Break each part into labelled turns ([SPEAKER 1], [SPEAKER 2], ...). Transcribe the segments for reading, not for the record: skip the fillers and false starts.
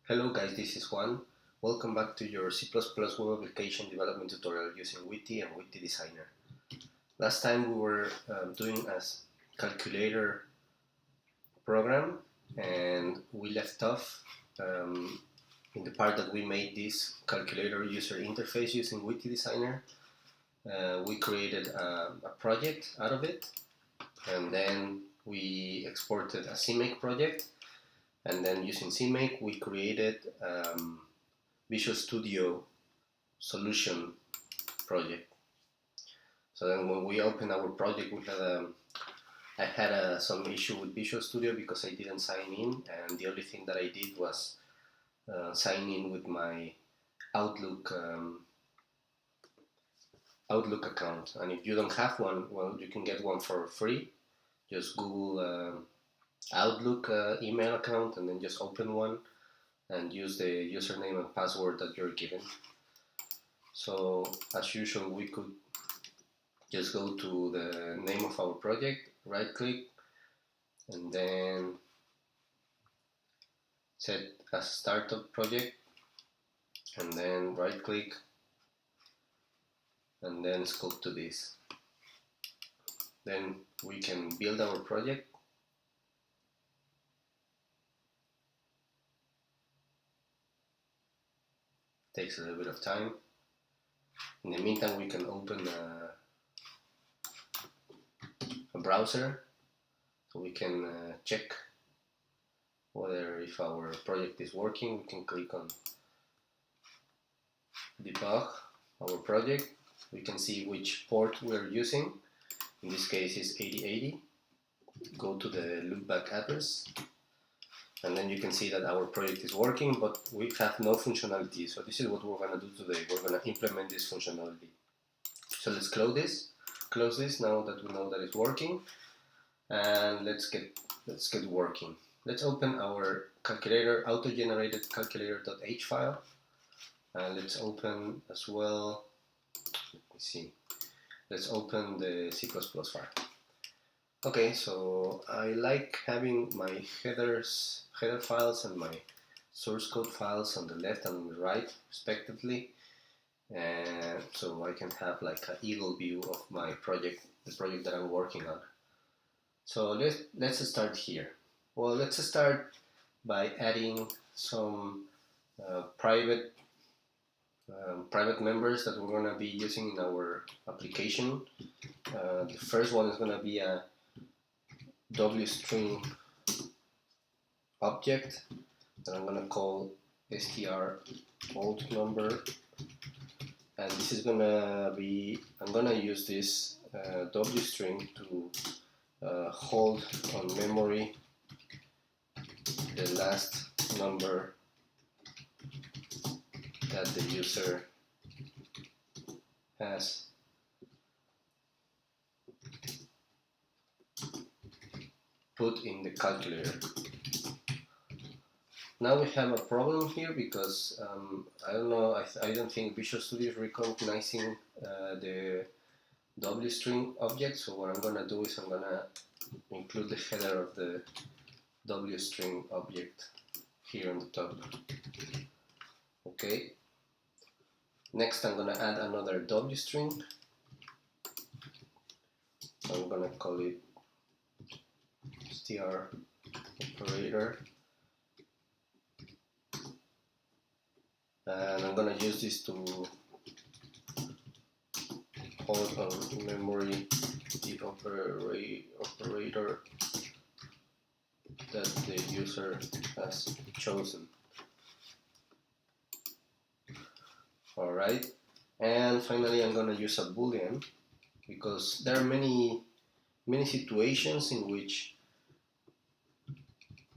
[SPEAKER 1] Hello guys, this is Juan. Welcome back to your C++ web application development tutorial using Witty and Witty Designer. Last time we were doing a calculator program and we left off in the part that we made this calculator user interface using Witty Designer. We created a project out of it, and then we exported a CMake project. And then using CMake, we created Visual Studio solution project. So then when we opened our project, I had some issue with Visual Studio because I didn't sign in, and the only thing that I did was sign in with my Outlook account. And if you don't have one, well, you can get one for free. Just Google Outlook email account and then just open one and use the username and password that you're given. So as usual, we could just go to the name of our project, right click, and then set as startup project, and then right click, and then scope to this. Then we can build our project. Takes a little bit of time. In the meantime, we can open a browser so we can check whether if our project is working. We can click on debug our project. We can see which port we're using. In this case is 8080. Go to the loopback address, and then you can see that our project is working, but we have no functionality. So this is what we're going to do today. We're going to implement this functionality. So let's close this now that we know that it's working, and let's get working. Let's open our calculator, auto-generated calculator.h file, and let's open as well. Let me see. Let's open the C++ file. Okay, so I like having my header files and my source code files on the left and on the right respectively, and so I can have like an eagle view of my project, the project that I'm working on. So let's start here. Well, let's start by adding some private members that we're going to be using in our application. The first one is going to be a WString object that I'm going to call str old number, and this is going to be, I'm going to use this WString to hold on memory the last number that the user has put in the calculator. Now we have a problem here because I don't know, I don't think Visual Studio is recognizing the WString object. So what I'm going to do is I'm going to include the header of the WString object here on the top. Okay. Next I'm going to add another WString. I'm going to call it str operator, and I'm going to use this to hold on memory the operator that the user has chosen. Alright, and finally I'm going to use a boolean because there are many situations in which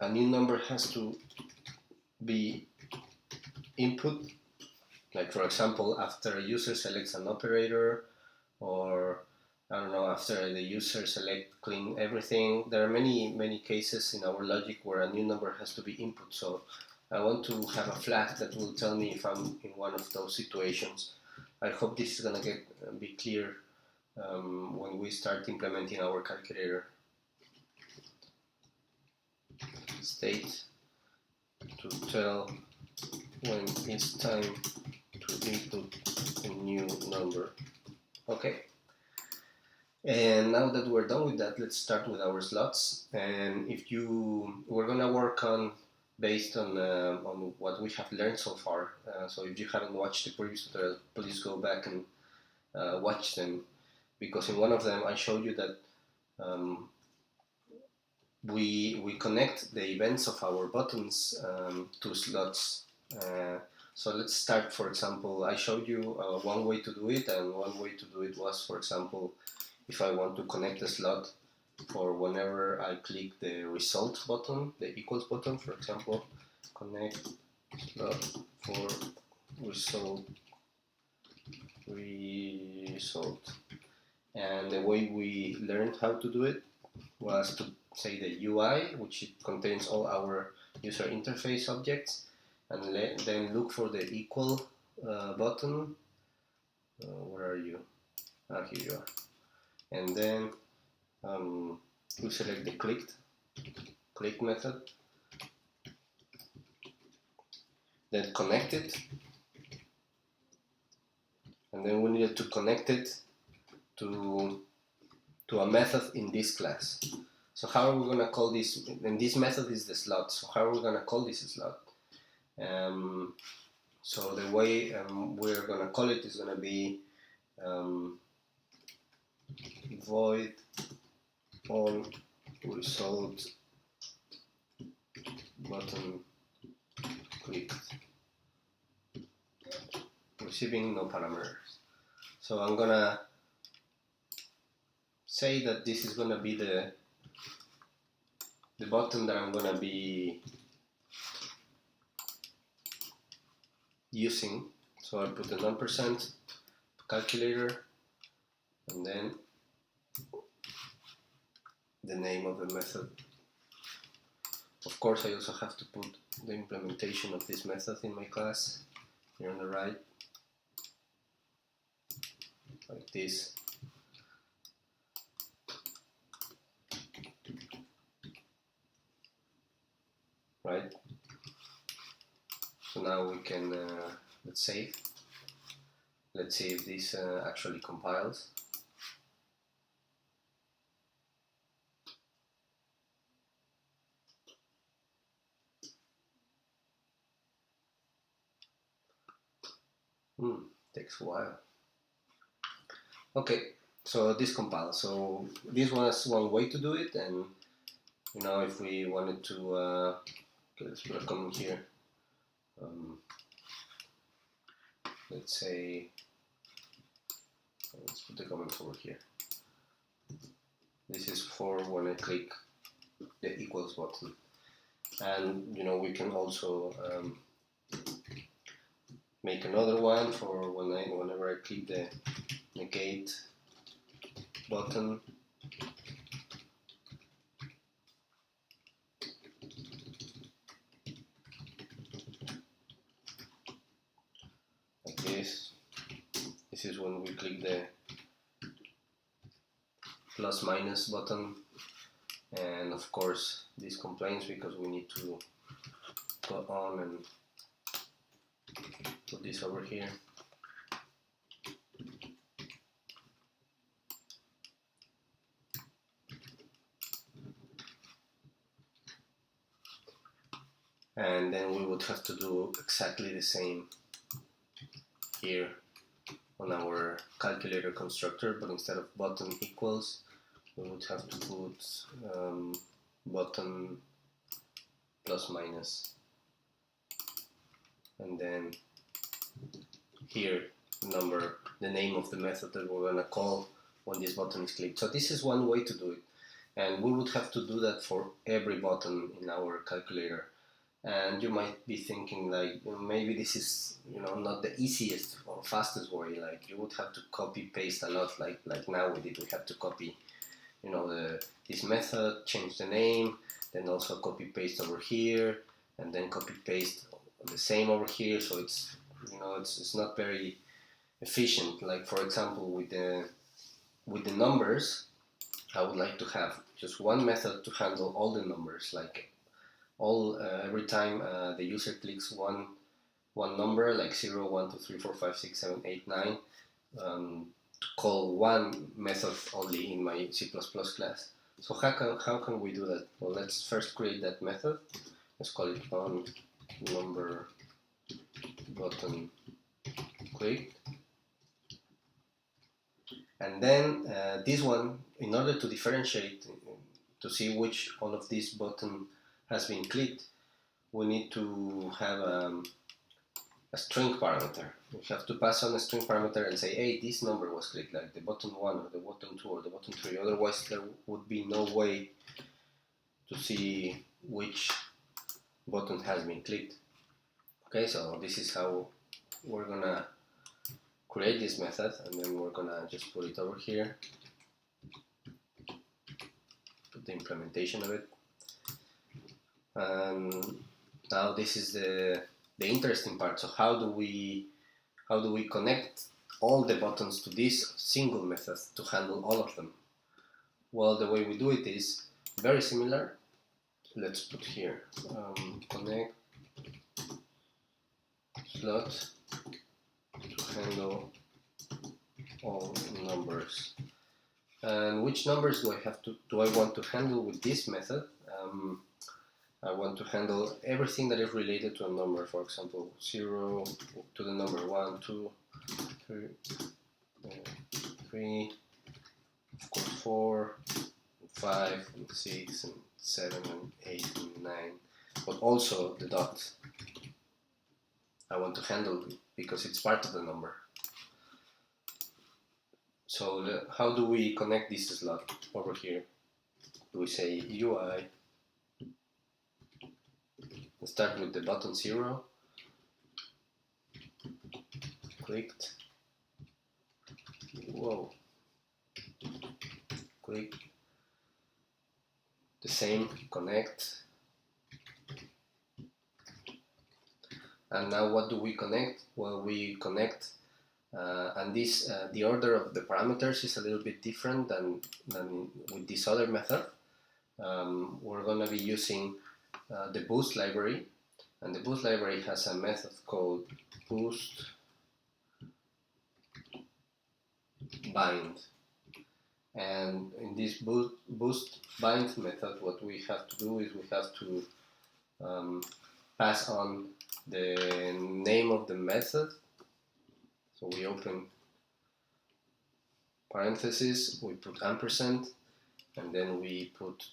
[SPEAKER 1] a new number has to be input, like for example after a user selects an operator, or I don't know, after the user clean everything. There are many cases in our logic where a new number has to be input. So I want to have a flag that will tell me if I'm in one of those situations. I hope this is gonna be clear when we start implementing our calculator. State to tell when it's time to input a new number. Okay. And now that we're done with that, let's start with our slots. And we're gonna work on based on what we have learned so far. So if you haven't watched the previous tutorial, please go back and watch them, because in one of them I showed you that we connect the events of our buttons to slots. So let's start. For example, I showed you one way to do it, and one way to do it was, for example, if I want to connect a slot for whenever I click the result button, the equals button, for example, connect slot for result. And the way we learned how to do it was to say the UI, which it contains all our user interface objects, and then look for the equal button. Where are you? Ah, here you are. And then we select the click method, then connect it, and then we needed to connect it to a method in this class. So how are we going to call this? And this method is the slot. So how are we going to call this slot? So the way we're going to call it is going to be void on result button clicked, receiving no parameters. So I'm going to say that this is going to be the button that I'm going to be using. So I put the %, calculator, and then the name of the method. Of course, I also have to put the implementation of this method in my class here on the right, like this. Right? So now we can, let's save. Let's see if this actually compiles. Takes a while. Okay, so this compiles. So this was one way to do it, and if we wanted to, okay, let's put a comment here. Let's say, let's put the comment over here. This is for when I click the equals button, and we can also make another one for whenever I click the negate button. Like this. This is when we click the plus minus button, and of course this complains because we need to go on and put this over here. And then we would have to do exactly the same here on our calculator constructor, but instead of button equals, we would have to put button plus minus, and then here the name of the method that we're gonna call when this button is clicked. So this is one way to do it, and we would have to do that for every button in our calculator. And you might be thinking like, maybe this is not the easiest or fastest way. Like you would have to copy paste a lot, like now we did. We have to copy this method, change the name, then also copy paste over here, and then copy paste the same over here. So it's it's not very efficient. Like for example, with the numbers, I would like to have just one method to handle all the numbers. Like every time the user clicks one one number like 0, 1, 2, 3, 4, 5, 6, 7, 8, 9 to call one method only in my C++ class. So how can we do that? Well, let's first create that method. Let's call it on number button click. And then this one, in order to differentiate, to see which one of these button has been clicked, we need to have a string parameter. We have to pass on a string parameter and say, hey, this number was clicked, like the button 1 or the button 2 or the button 3. Otherwise, there would be no way to see which button has been clicked. Okay, so this is how we're gonna create this method, and then we're gonna just put it over here, put the implementation of it. And now this is the interesting part. So how do we connect all the buttons to this single method to handle all of them? Well, the way we do it is very similar. Let's put here connect slot to handle all numbers. And which numbers do I want to handle with this method? I want to handle everything that is related to a number. For example, 0 to the number 1, 2, 3, of course 4, 5, and 6, and 7, and 8, and 9, but also the dot. I want to handle it because it's part of the number. So how do we connect this slot over here? Do we say UI, start with the button 0, clicked, whoa, click, the same, connect, and now what do we connect? Well, we connect, and this the order of the parameters is a little bit different than with this other method. We're going to be using the boost library, and the boost library has a method called boost bind. And in this boost bind method, what we have to do is we have to pass on the name of the method. So we open parentheses, we put ampersand, and then we put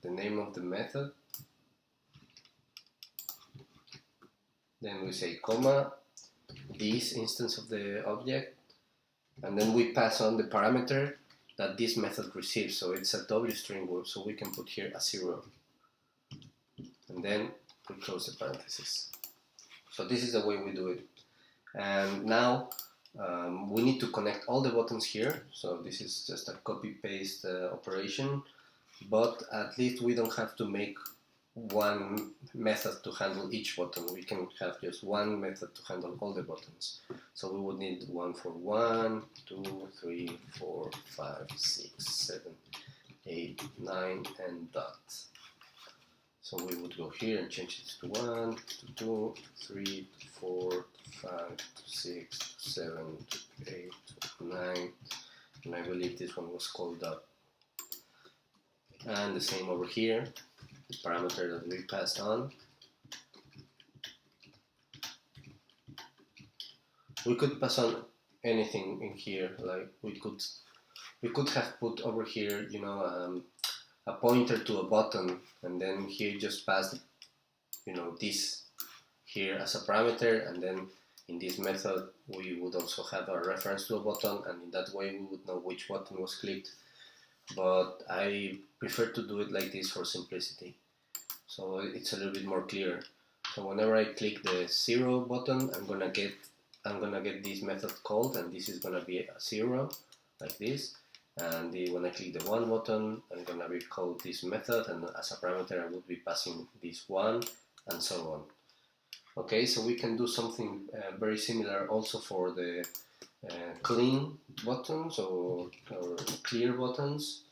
[SPEAKER 1] the name of the method. Then we say comma, this instance of the object, and then we pass on the parameter that this method receives. So it's a W string word, so we can put here a 0. And then we close the parentheses. So this is the way we do it. And now we need to connect all the buttons here. So this is just a copy-paste operation, but at least we don't have to make one method to handle each button. We can have just one method to handle all the buttons. So we would need one for 1, 2, 3, 4, 5, 6, 7, 8, 9, and dot. So we would go here and change it to 1, to 2, 3, 4, 5, 6, 7, 8, 9, and I believe this one was called up. And the same over here, the parameter that we passed on. We could pass on anything in here, like we could have put over here, you know, a pointer to a button, and then here just pass, you know, this here as a parameter, and then in this method we would also have a reference to a button, and in that way we would know which button was clicked. But I prefer to do it like this for simplicity, so it's a little bit more clear. So whenever I click the 0 button, I'm gonna get this method called, and this is gonna be a 0 like this. And when I click the 1 button, I'm gonna be called this method, and as a parameter I would be passing this 1, and so on. Okay, so we can do something very similar also for the clean buttons or clear buttons.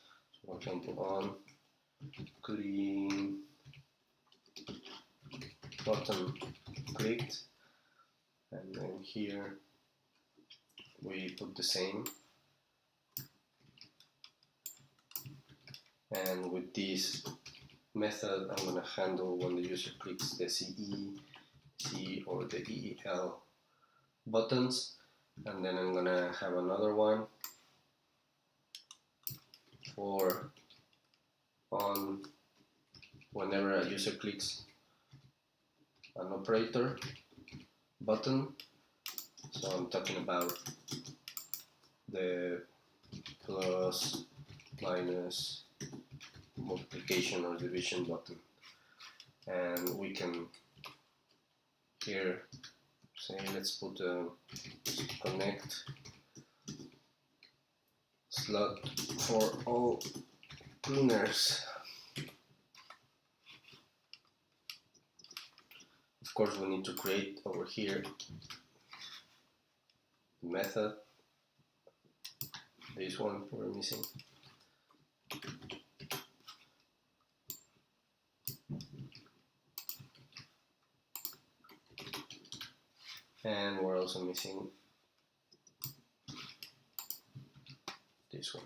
[SPEAKER 1] So for example, on clean button clicked, and then here we put the same, and with this method I'm going to handle when the user clicks the CE, C or the EEL buttons, and then I'm going to have another one for on whenever a user clicks an operator button. So I'm talking about the plus, minus, multiplication or division button, and we can here say let's put a connect slot for all cleaners. Of course we need to create over here the method, this one we're missing. And we're also missing this one.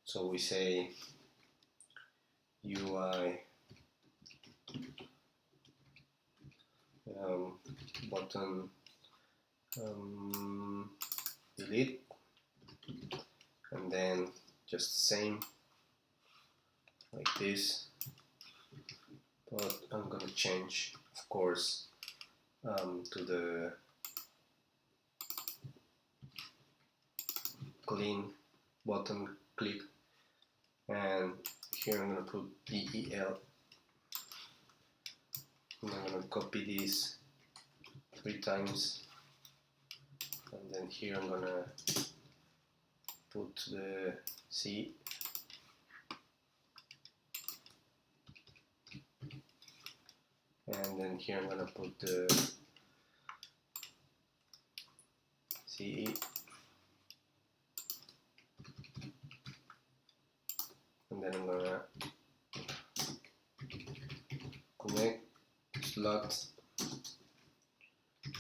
[SPEAKER 1] So we say UI button delete, and then just the same like this, but I'm gonna change, of course, to the clean button click, and here I'm gonna put DEL, and I'm gonna copy this 3 times, and then here I'm gonna put the C, and then here I'm gonna put the CE, and then I'm gonna connect slot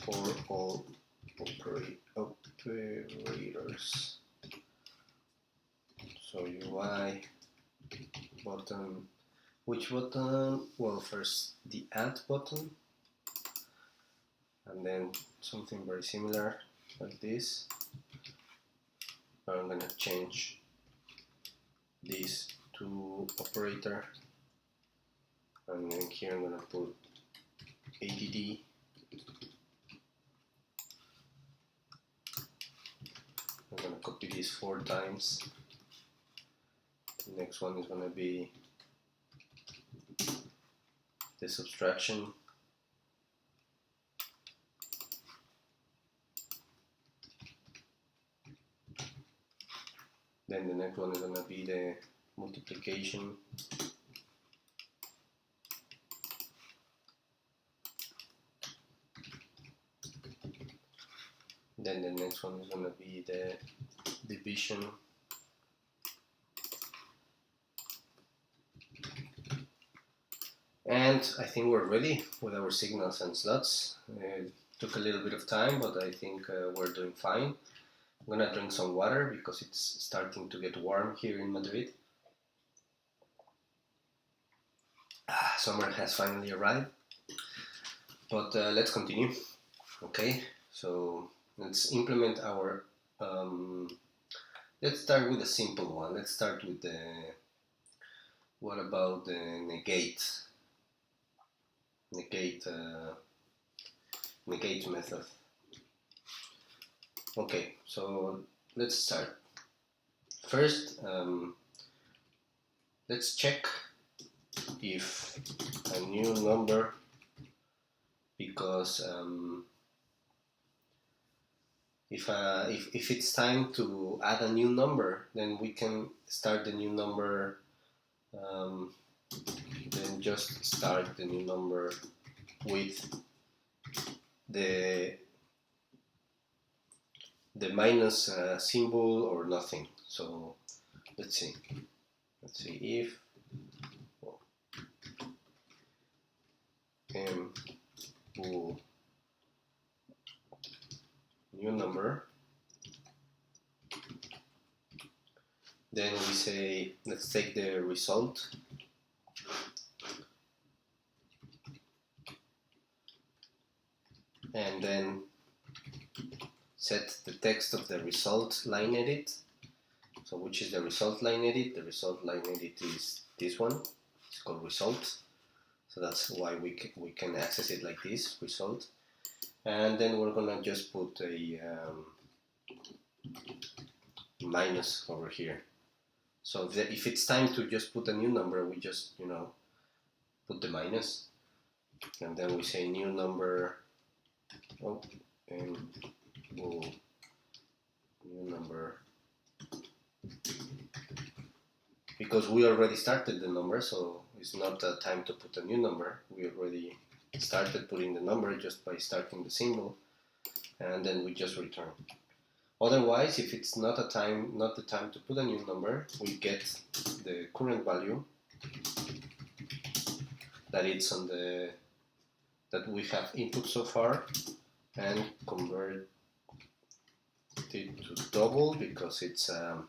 [SPEAKER 1] for all operators. So UI button, which button? Well, first the add button, and then something very similar like this. I'm gonna change this to operator, and then here I'm gonna put ADD, I'm gonna copy this 4 times. The next one is gonna be the subtraction, then the next one is gonna be the multiplication, then the next one is gonna be the division, and I think we're ready with our signals and slots. It took a little bit of time, but I think we're doing fine. I'm gonna drink some water because it's starting to get warm here in Madrid. Summer has finally arrived, but let's continue. Okay, so let's implement our, let's start with a simple one. Let's start with the, what about the negate method. Okay, so let's start. First, let's check if a new number, because if it's time to add a new number, then we can start the new number, then just start the new number with the minus symbol or nothing. So let's see. let's see, if m bool new number, then we say, let's take the result, and then set the text of the result line edit. So which is the result line edit? The result line edit is this one. It's called result. So that's why we can access it like this, result. And then we're gonna just put a minus over here. So if it's time to just put a new number, we just, you know, put the minus, and then we say new number, and we'll new number, because we already started the number, so it's not the time to put a new number. We already started putting the number just by starting the symbol, and then we just return. Otherwise, if it's not the time to put a new number, we get the current value that it's on the that we have input so far, and convert it to double because it's a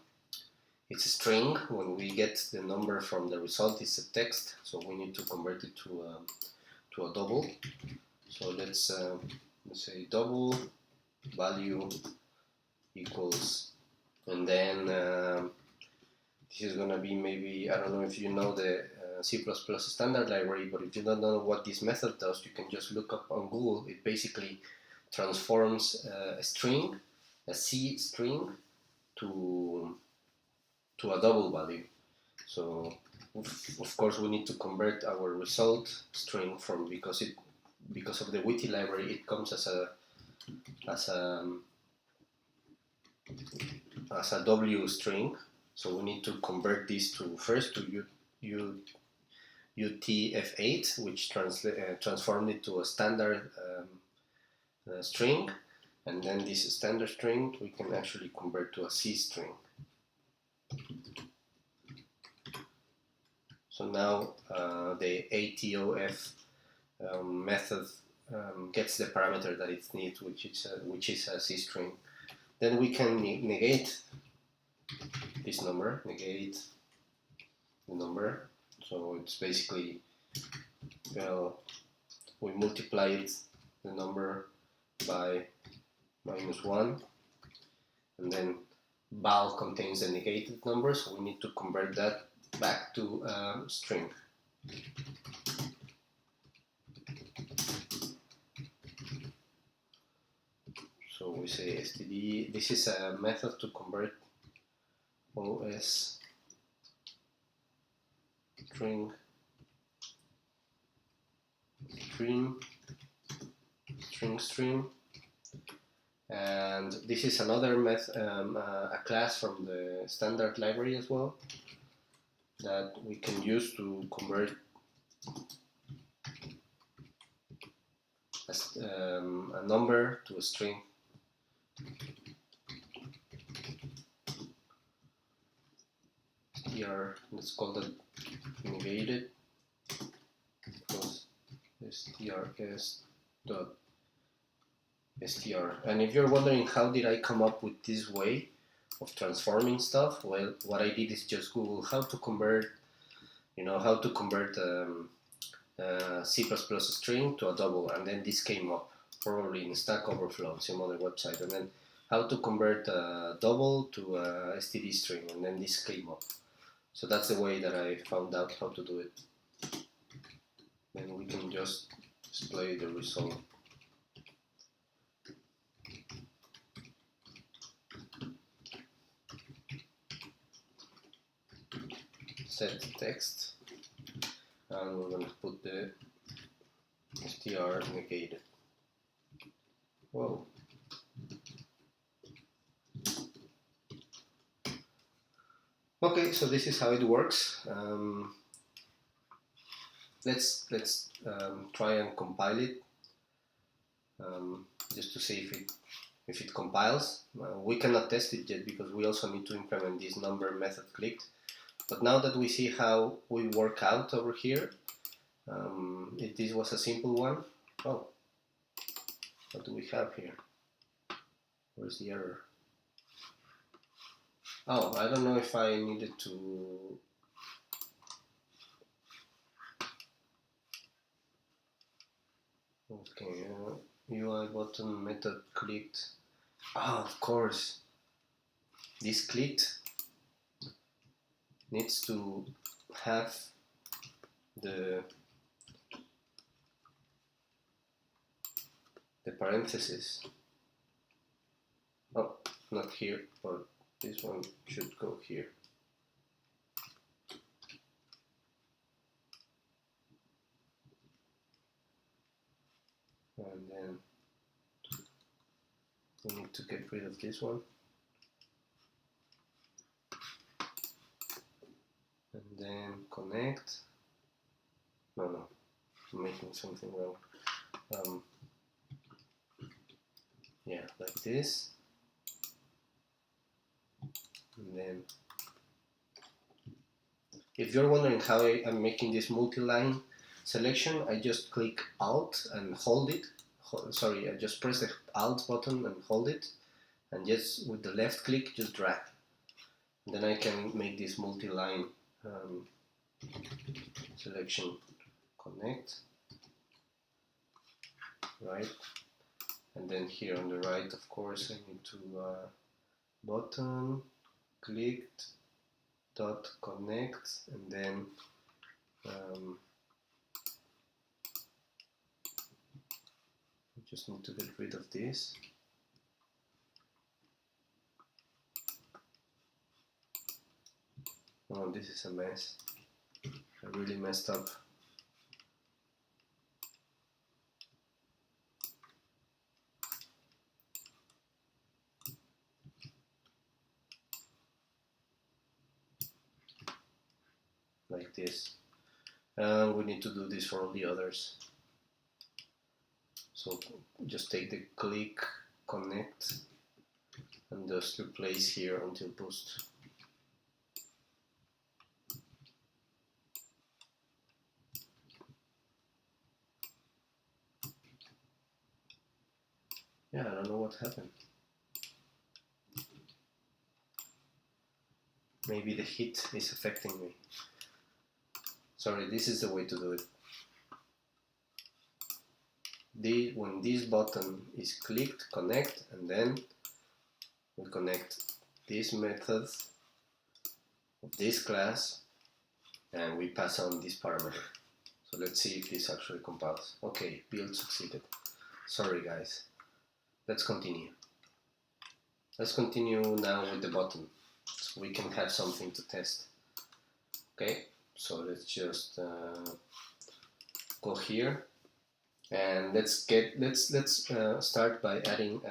[SPEAKER 1] string. When we get the number from the result, it's a text, so we need to convert it to a double. So let's say double value equals, and then this is gonna be, maybe, I don't know if you know the C++ standard library, but if you don't know what this method does, you can just look up on Google. It basically transforms a string, a C string, to a double value. So of course we need to convert our result string from, because of the Witty library, it comes as a W string. So we need to convert this to first to UTF-8, which transformed it to a standard string, and then this standard string we can actually convert to a C string. So now the ATOF method gets the parameter that it needs, which is a C string. Then we can negate this number, negate the number. So it's basically, we multiply the number by -1, and then val contains the negated number, so we need to convert that back to a string. So we say std, this is a method to convert OS string stream, and this is another a class from the standard library as well, that we can use to convert a number to a string. Here, let's call that negated, because strs.str. And if you're wondering how did I come up with this way of transforming stuff, well, what I did is just Google how to convert C++ string to a double, and then this came up, probably in Stack Overflow, some other website, and then how to convert a double to a std string, and then this came up. So that's the way that I found out how to do it. Then we can just display the result. Set text, and we're going to put the str negated. Whoa. Okay, so this is how it works. Let's try and compile it, just to see if it compiles. We cannot test it yet because we also need to implement this number method clicked. But now that we see how we work out over here, if this was a simple one, oh, what do we have here? Where's the error? Oh, I don't know if I needed to. Okay, UI button method clicked. Ah, of course. This clicked needs to have the parentheses. Oh, not here, but this one should go here. And then we need to get rid of this one. And then connect. No, I'm making something wrong. Yeah, like this. And then, if you're wondering how I'm making this multi-line selection, I just click Alt and hold it. Sorry, I just press the Alt button and hold it, and just with the left click, just drag. And then I can make this multi-line selection. Connect, right? And then here on the right, of course, I need to button, clicked, dot connect, and then just need to get rid of this. Oh, this is a mess. I really messed up. Like this. And we need to do this for all the others. So just take the click, connect, and just replace here until post. Yeah, I don't know what happened. Maybe the heat is affecting me. Sorry, this is the way to do it. When this button is clicked, connect, and then we connect this method of this class, and we pass on this parameter. So let's see if this actually compiles. Okay, build succeeded. Sorry guys. Let's continue. Let's continue now with the button, so we can have something to test. Okay, so let's just go here. And let's start by adding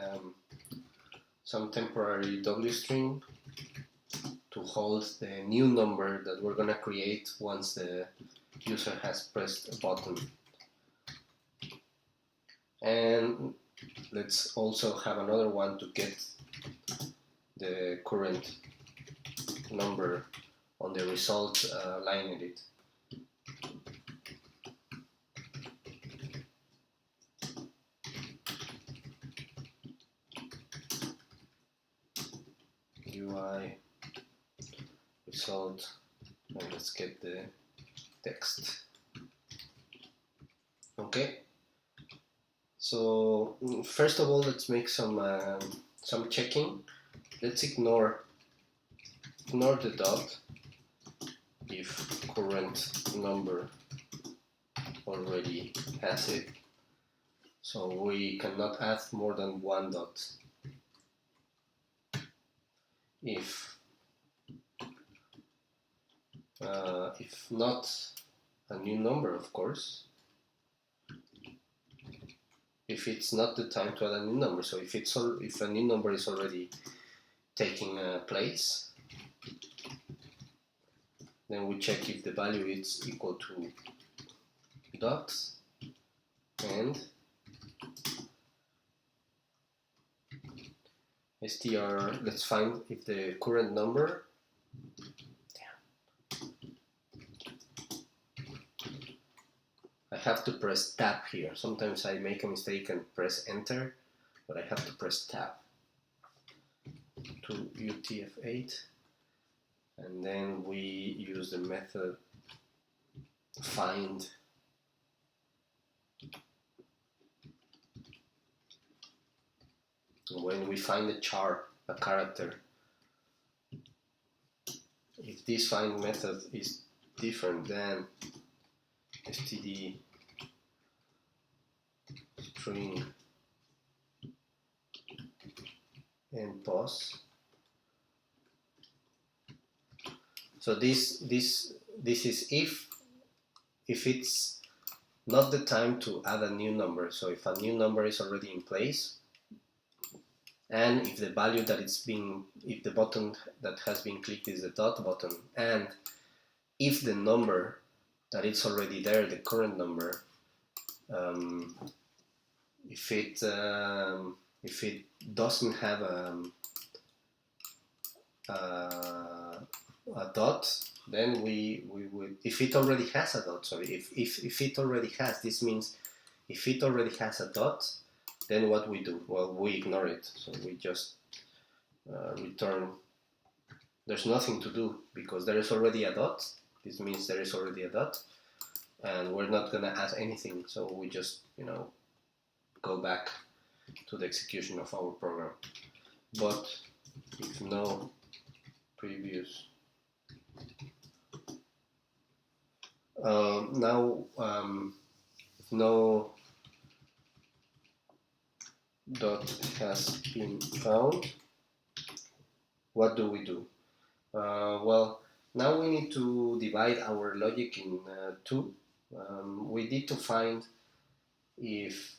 [SPEAKER 1] some temporary W string to hold the new number that we're gonna create once the user has pressed a button. And let's also have another one to get the current number on the result line edit. UI result, and let's get the text. Okay, so first of all, let's make some checking. Let's ignore the dot if current number already has it, so we cannot add more than one dot. If not a new number, of course. If it's not the time to add a new number, so if a new number is already taking place, then we check if the value is equal to dot, and str, let's find if the current number have to press tab here. Sometimes I make a mistake and press enter, but I have to press tab to UTF-8, and then we use the method find when we find a char, a character. If this find method is different than std string and pos, so this is if it's not the time to add a new number. So if a new number is already in place, and if the value that if the button that has been clicked is the dot button, and if the number that is already there, the current number, if it doesn't have a dot, then we would, if it already has a dot, sorry, if it already has, this means if it already has a dot, then what we do? Well, we ignore it. So we just return, there's nothing to do because there is already a dot. This means there is already a dot, and we're not gonna add anything. So we just, go back to the execution of our program. But if no previous, now if no dot has been found, what do we do? Well, now we need to divide our logic in two. We need to find if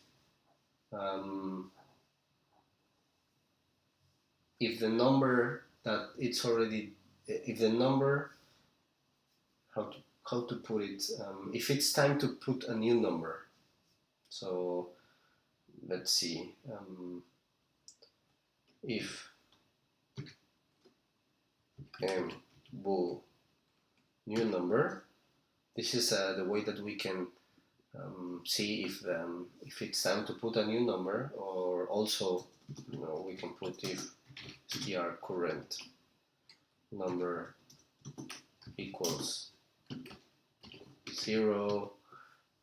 [SPEAKER 1] the number that it's already, if the number, how to put it, if it's time to put a new number. So let's see, if bool new number, this is the way that we can see if it's time to put a new number, or also we can put if str current number equals 0,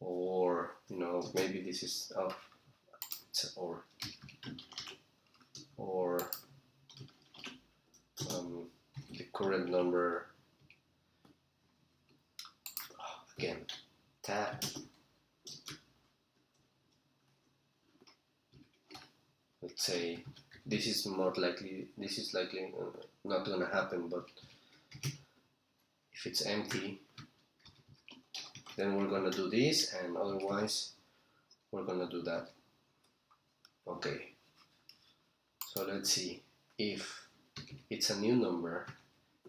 [SPEAKER 1] or maybe this is or the current number, again, tab, let's say this is more likely, this is likely not gonna happen, but if it's empty, then we're gonna do this, and otherwise we're gonna do that. Okay, so let's see, if it's a new number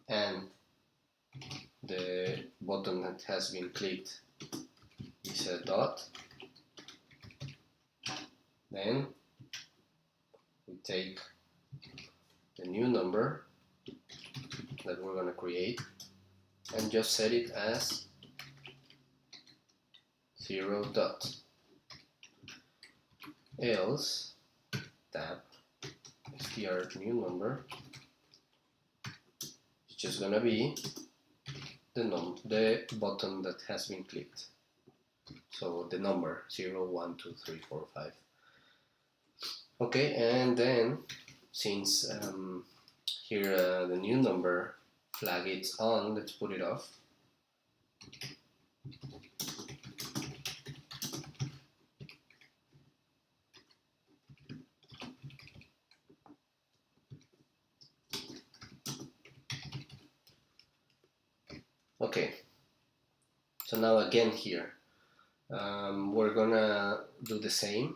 [SPEAKER 1] and the button that has been clicked is a dot, then we take the new number that we're going to create and just set it as 0 dot. Else tab str new number, it's just gonna be the button that has been clicked. So the number 0, 1, 2, 3, 4, 5. Okay, and then since here the new number flag it's on, let's put it off. Okay, so now again here, we're gonna do the same.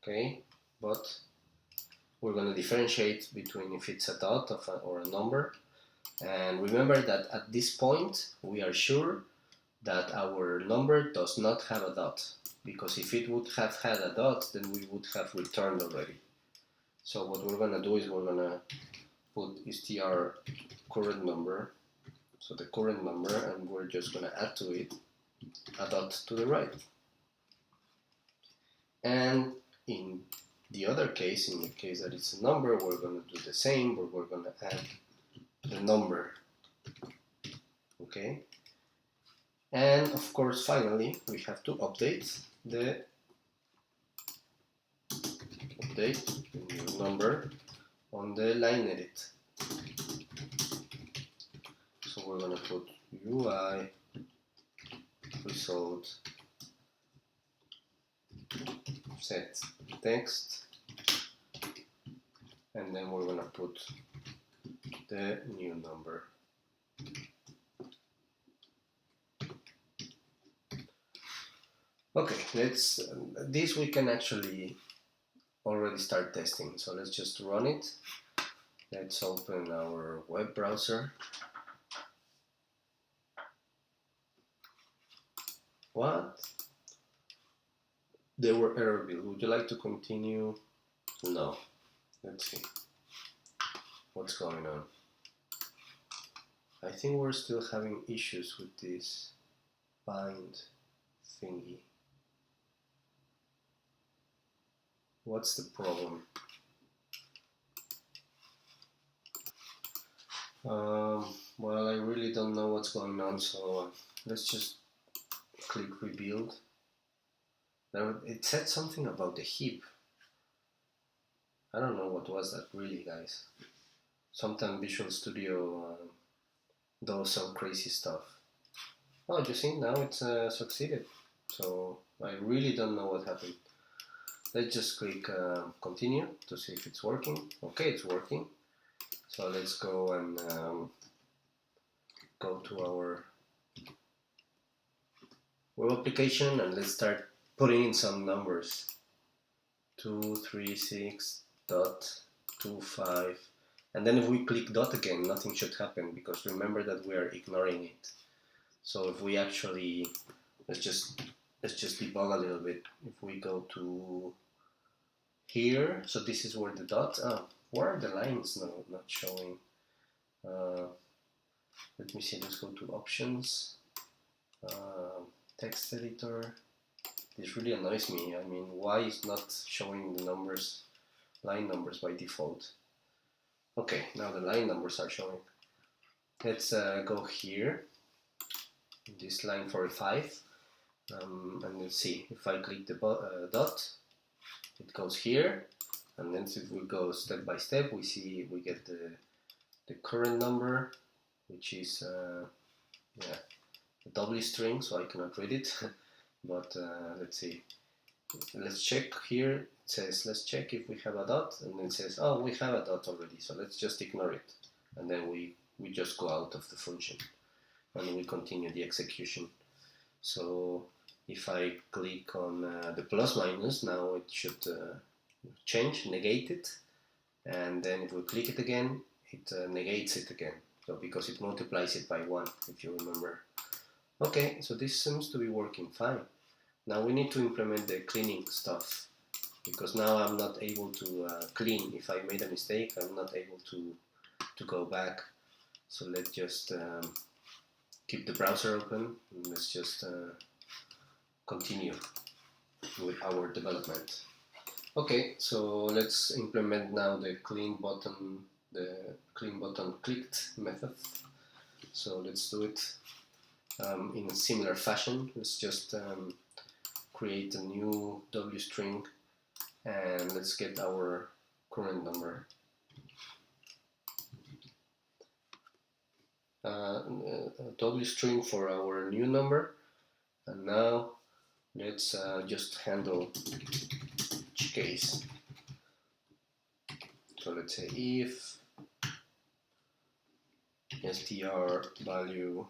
[SPEAKER 1] Okay, but we're gonna differentiate between if it's a dot or a number. And remember that at this point, we are sure that our number does not have a dot, because if it would have had a dot, then we would have returned already. So what we're gonna do is we're gonna put str current number so the current number, and we're just going to add to it a dot to the right. And in the other case, in the case that it's a number, we're going to do the same, but we're going to add the number. Okay? And of course, finally, we have to update the new number on the line edit. So we're going to put UI result set text, and then we're going to put the new number. Okay, this we can actually already start testing, so let's just run it. Let's open our web browser. What? There were error bills. Would you like to continue? No. Let's see. What's going on? I think we're still having issues with this bind thingy. What's the problem? Well, I really don't know what's going on, so let's just click rebuild. Now, it said something about the heap. I don't know what was that really, guys. Sometimes Visual Studio does some crazy stuff. Oh, you see, now it's succeeded. So I really don't know what happened. Let's just click continue to see if it's working. Okay, it's working. So let's go and go to our web application and let's start putting in some numbers. 236.25, and then if we click dot again, nothing should happen because remember that we are ignoring it. So if we actually let's just debug a little bit. If we go to here, so this is where the dots where are the lines not showing? Let me see, let's go to options, text editor. This really annoys me. I mean, why is not showing the numbers, line numbers by default? Okay, now the line numbers are showing. Let's go here, this line 45, and let's see, if I click the dot, it goes here, and then if we go step by step, we get the current number, which is a double string, so I cannot read it. But let's see, let's check here. It says let's check if we have a dot, and then it says, oh, we have a dot already, so let's just ignore it, and then we just go out of the function and we continue the execution. So if I click on the plus minus, now it should change, negate it, and then if we click it again, it negates it again, so because it multiplies it by 1, if you remember. Okay, so this seems to be working fine. Now we need to implement the cleaning stuff, because now I'm not able to clean. If I made a mistake, I'm not able to go back. So let's just keep the browser open, and let's just continue with our development. Okay, so let's implement now the clean button clicked method. So let's do it in a similar fashion. Let's just create a new W string and let's get our current number. A W string for our new number, and now let's just handle each case. So let's say if str value,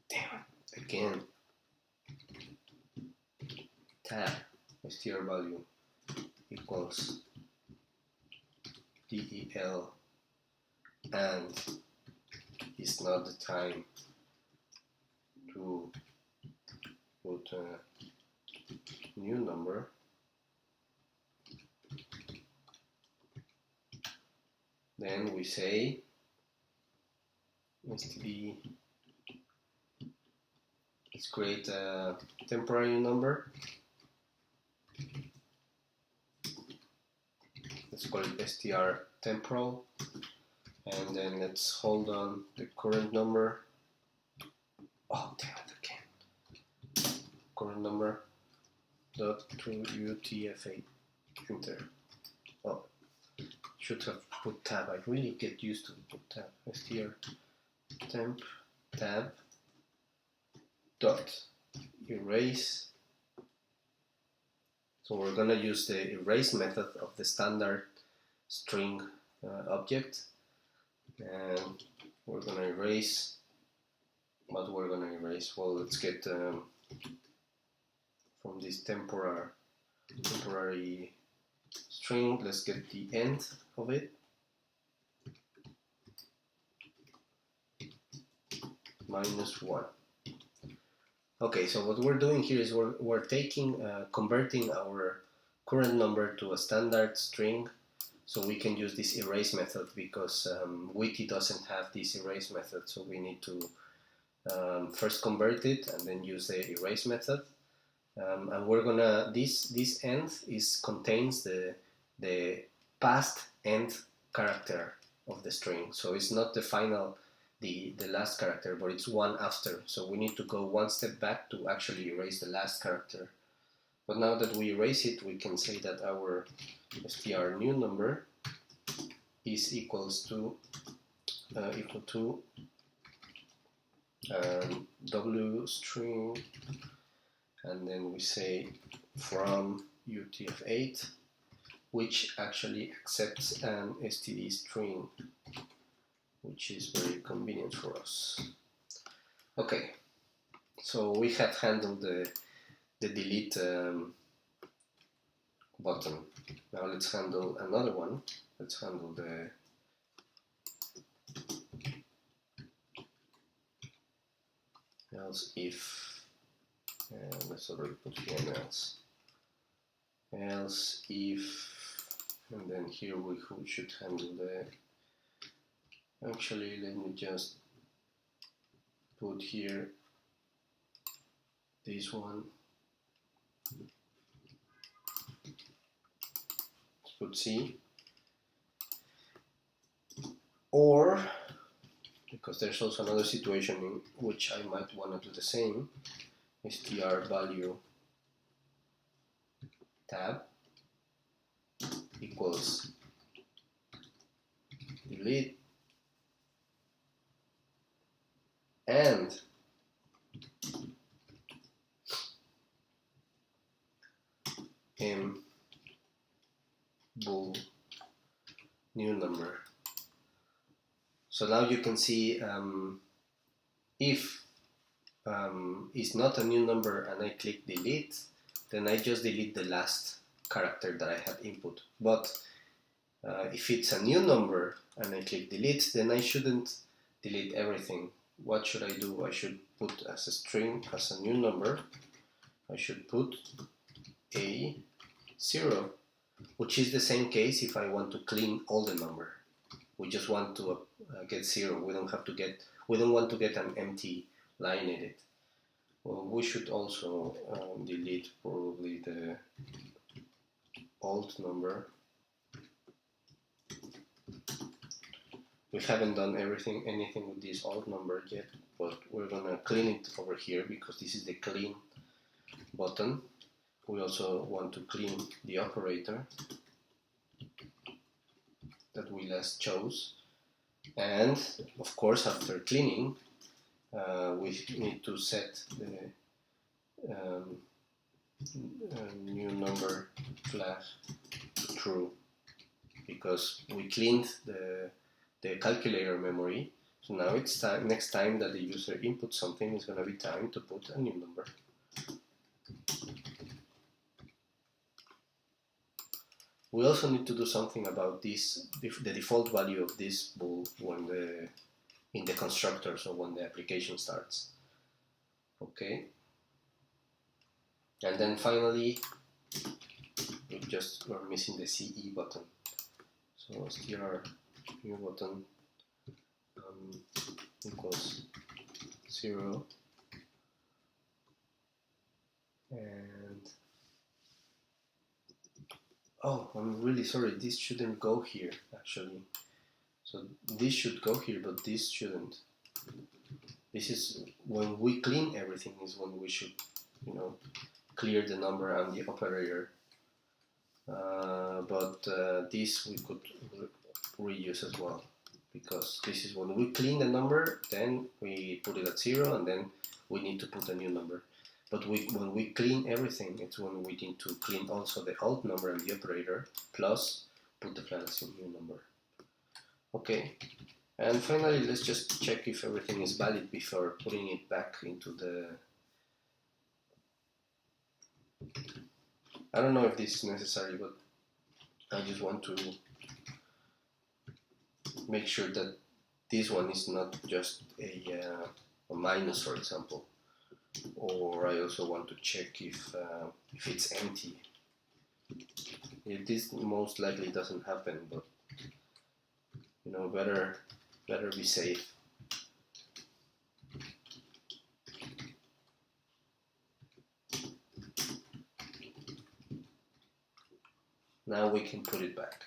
[SPEAKER 1] damn it, again, tab str value equals del, and it's not the time to put a new number, then we say std. Let's create a temporary number. Let's call it str temporal, and then let's hold on the current number. Oh, damn it again. Current number dot to utf8. Enter. Oh, should have put tab. I really get used to put tab. str temp tab dot erase. So we're gonna use the erase method of the standard string object, and we're gonna erase. What we're gonna erase? Well, let's get from this temporary string. Let's get the end of it. -1. Okay, so what we're doing here is we're taking, converting our current number to a standard string, so we can use this erase method because Wiki doesn't have this erase method, so we need to first convert it and then use the erase method. And we're gonna, this end contains the past end character of the string, so it's not the final, the last character, but it's one after. So we need to go one step back to actually erase the last character. But now that we erase it, we can say that our str new number is equal to w string, and then we say from utf8, which actually accepts an std string, which is very convenient for us. Okay, so we have handled the delete button. Now let's handle another one. Let's handle the else if, let's already put here an else if, and then here we should handle the, actually let me just put here this one. Let's put C, or because there's also another situation in which I might want to do the same, str value tab equals delete and bool new number. So now you can see if it's not a new number and I click delete, then I just delete the last character that I had input. But if it's a new number and I click delete, then I shouldn't delete everything. What should I do? I should put as a string, as a new number, I should put A0, which is the same case if I want to clean all the number. We just want to get 0. We don't want to get an empty line in it. Well, we should also delete probably the old number. We haven't done anything with this old number yet, but we're gonna clean it over here because this is the clean button. We also want to clean the operator that we last chose, and of course after cleaning we need to set the new number flag to true, because we cleaned the calculator memory. So now it's time, next time that the user inputs something, it's going to be time to put a new number. We also need to do something about this, the default value of this bool when in the constructor, so when the application starts. Okay. And then finally, we're missing the CE button. So str new button equals 0, and oh, I'm really sorry, this shouldn't go here actually. So this should go here, but this shouldn't. This is when we clean everything is when we should, you know, clear the number and the operator. But this we could reuse as well, because this is when we clean the number, then we put it at 0, and then we need to put a new number. But when we clean everything, it's when we need to clean also the old number and the operator, plus put the flag as a new number. Okay, and finally let's just check if everything is valid before putting it back into the... I don't know if this is necessary, but I just want to make sure that this one is not just a minus, for example. Or I also want to check if it's empty. This most likely doesn't happen, but you know, better be safe. Now we can put it back.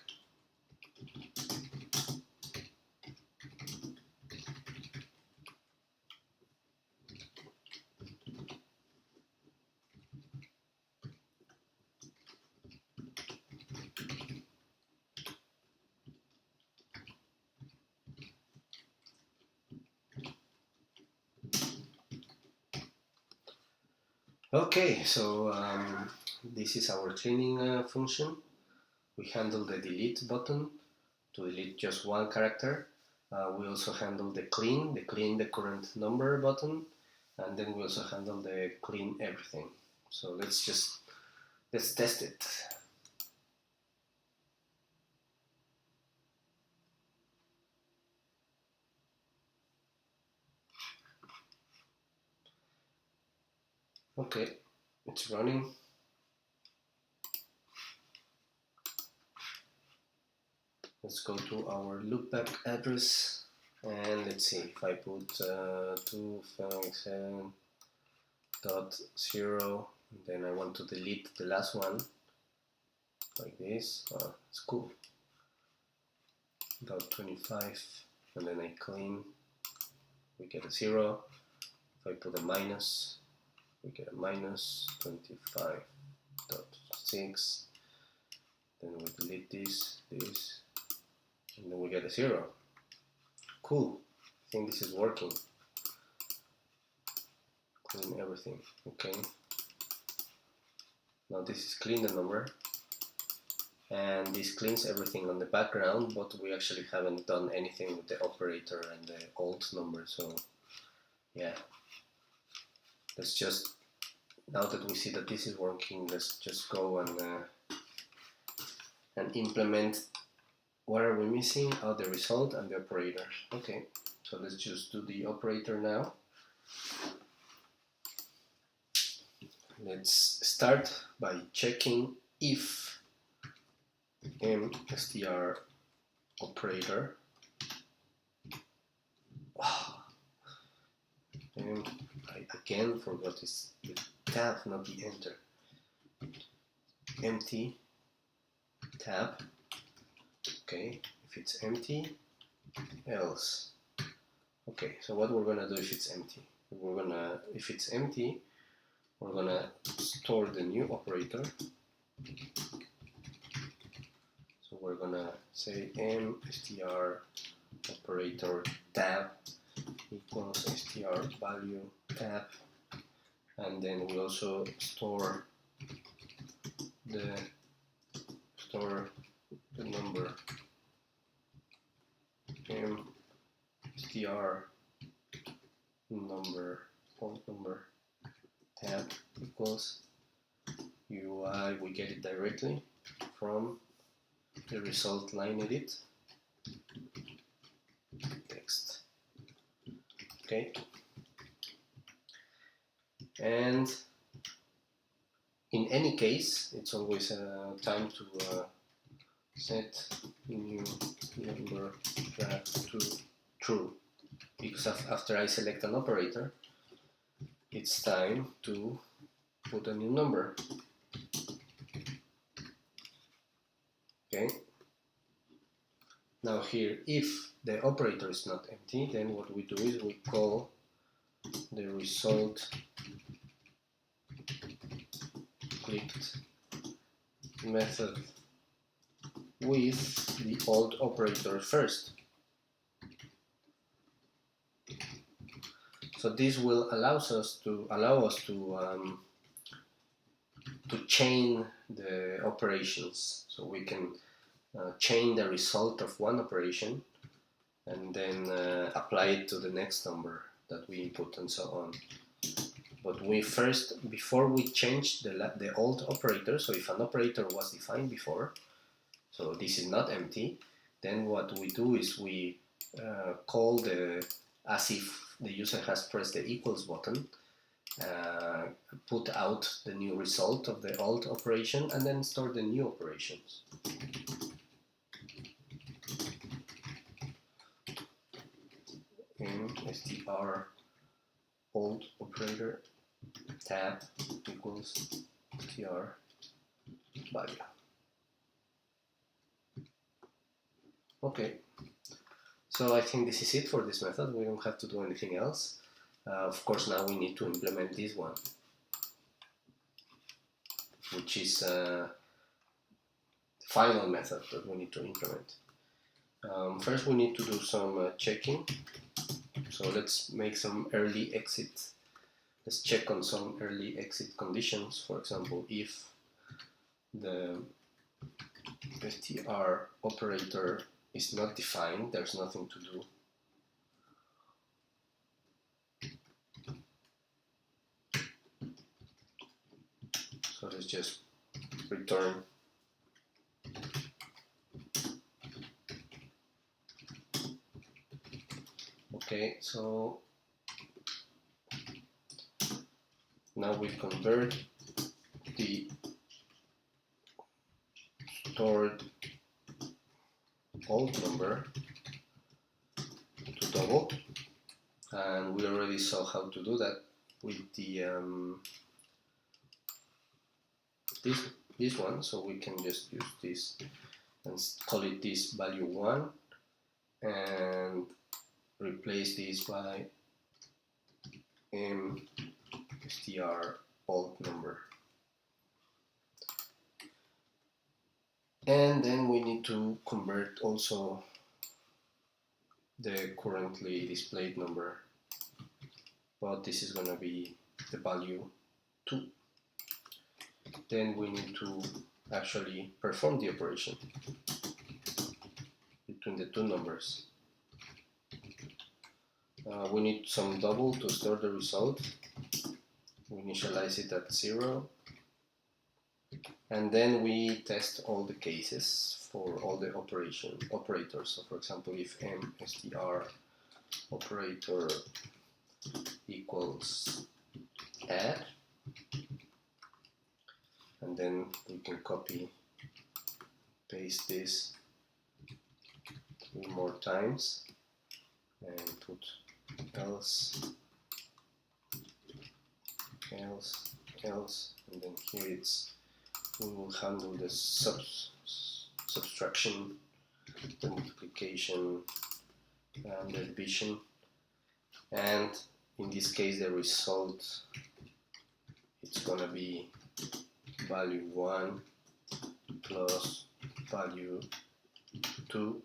[SPEAKER 1] Okay, so this is our cleaning function. We handle the delete button to delete just one character. We also handle the clean the current number button, and then we also handle the clean everything. So let's test it. Okay, it's running. Let's go to our loopback address, and let's see if I put 257.0, and then I want to delete the last one, like this. It's cool. .25, and then I clean, we get a 0. If I put a minus, we get a minus 25.6. Then we delete this, and then we get a 0. Cool. I think this is working. Clean everything. Okay. Now this is clean the number, and this cleans everything on the background, but we actually haven't done anything with the operator and the old number. So yeah, let's just, now that we see that this is working, let's just go and implement. What are we missing? Oh, the result and the operator. Okay, so let's just do the operator now. Let's start by checking if mstr operator, and I again forgot this, the tab, not the enter. Empty tab. Okay, if it's empty, else. Okay, so what we're gonna do if it's empty? If it's empty, we're gonna store the new operator. So we're gonna say mstr operator tab equals str value tab, and then we also store the number mstr number old number tab equals UI. We get it directly from the result line edit text. Okay, and in any case, it's always time to set new number flag to true, because because after I select an operator, it's time to put a new number. Okay. Now here, if the operator is not empty, then what we do is we call the result clicked method with the old operator first. So this will allow us to chain the operations. So we can chain the result of one operation and then apply it to the next number that we input and so on. But we first, before we change the old operator, so if an operator was defined before, so this is not empty, then what we do is we call as if the user has pressed the equals button, put out the new result of the old operation, and then store the new operations. In str old operator tab equals str value. Okay, so I think this is it for this method. We don't have to do anything else. Of course, now we need to implement this one, which is the final method that we need to implement. First, we need to do some checking. So let's make some early exit. Let's check on some early exit conditions. For example, if the str operator is not defined, there's nothing to do. So let's just return. Okay, so now we convert the stored old number to double, and we already saw how to do that with the this one. So we can just use this and call it this value 1 and replace this by str old number. And then we need to convert also the currently displayed number, but this is going to be the value 2. Then we need to actually perform the operation between the two numbers. We need some double to store the result. We initialize it at 0. And then we test all the cases for all the operators. So for example, if str operator equals add, and then we can copy paste this 3 more times and put else, and then here it's we will handle the subtraction, the multiplication, and the division, and in this case the result, it's gonna be value 1 plus value 2.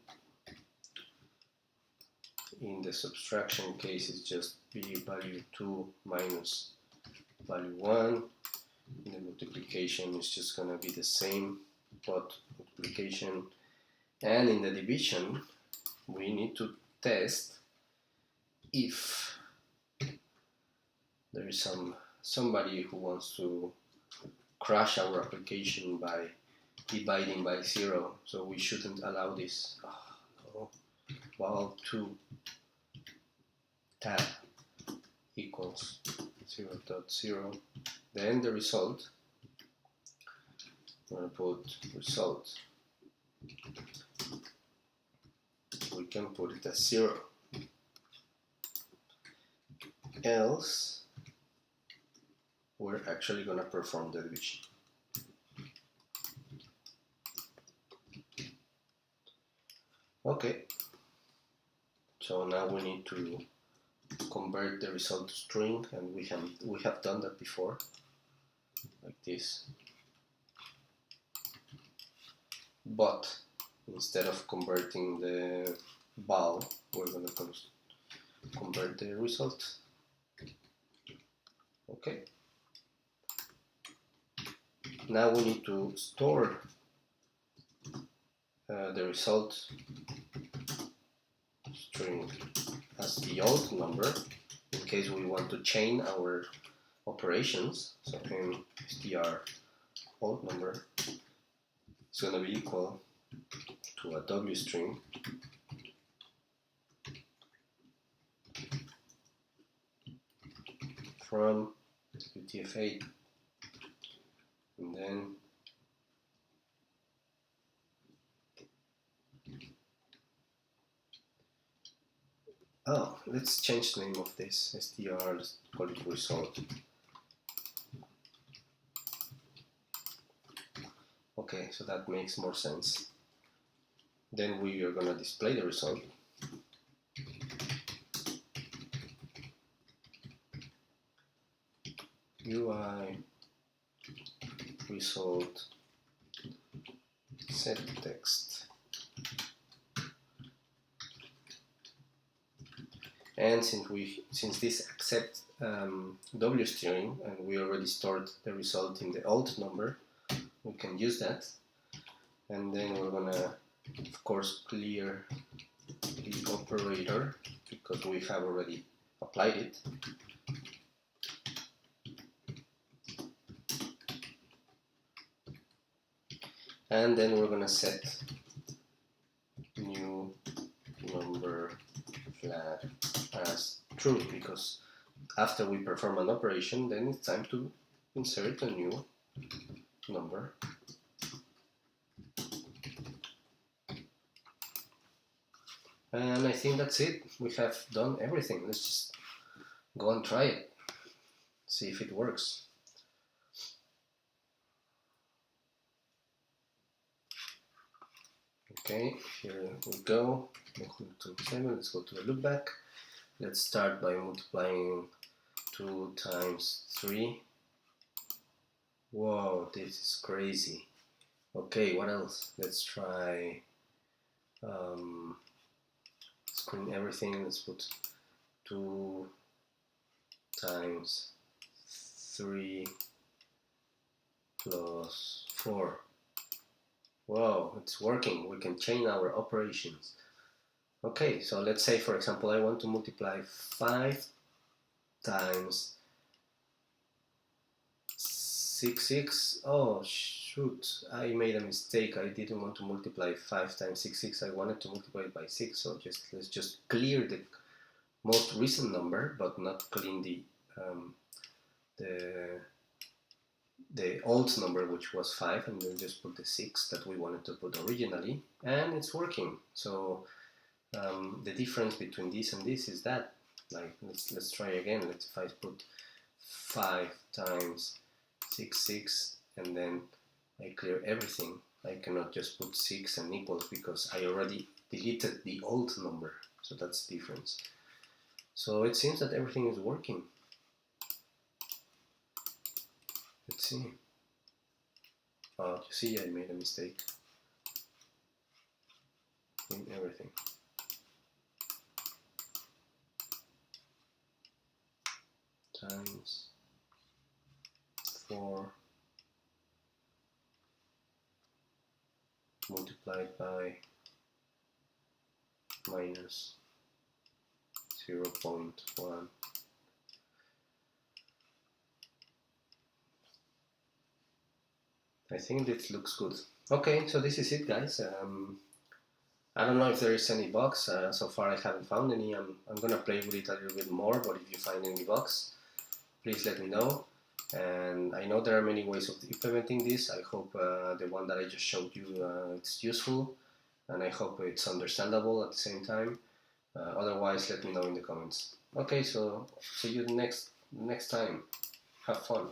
[SPEAKER 1] In the subtraction case, it's just be value 2 minus value 1. In the multiplication, it's just going to be the same, but multiplication. And in the division, we need to test if there is somebody who wants to crash our application by dividing by 0. So we shouldn't allow this. No. Val2 tab equals 0.0. Then the result, we're going to put result. We can put it as 0. else we're actually going to perform the division. Okay, so now we need to convert the result to string, and we have done that before, like this. But instead of converting the val, we're going to convert the result. Okay. Now we need to store the result string as the old number in case we want to chain our operations. So str old number is going to be equal to a w string from UTF-8, and then let's change the name of this str, let's call it result. Okay, so that makes more sense. Then we are going to display the result. UI result set text. And since this accepts W string and we already stored the result in the old number, we can use that. And then we're gonna, of course, clear the operator because we have already applied it. And then we're gonna set new number flag as true, because after we perform an operation, then it's time to insert a new number. And I think that's it. We have done everything. Let's just go and try it, see if it works. Okay, here we go. Let's go to the loopback. Let's start by multiplying 2 times 3. Whoa, this is crazy. Okay, what else? Let's try screen everything. Let's put 2 times 3 plus 4. Wow, it's working. We can chain our operations. Okay, so let's say, for example, I want to multiply 5 times 6. Oh shoot, I made a mistake. I didn't want to multiply 5 times 6. I wanted to multiply it by 6. So let's just clear the most recent number, but not clean the old number, which was 5, and then just put the 6 that we wanted to put originally, and it's working. So the difference between this and this is that, like, let's try again. If I put 5 times 6, and then I clear everything, I cannot just put 6 and equals because I already deleted the old number. So that's the difference. So it seems that everything is working. Let's see. Oh, you see, I made a mistake in everything. Times 4 multiplied by minus 0.1. I think this looks good. Okay, so this is it, guys. I don't know if there is any bugs. So far I haven't found any. I'm gonna play with it a little bit more, but if you find any bugs, please let me know. And I know there are many ways of implementing this. I hope the one that I just showed you it's useful, and I hope it's understandable at the same time. Otherwise, let me know in the comments. Okay, so see you next time. Have fun.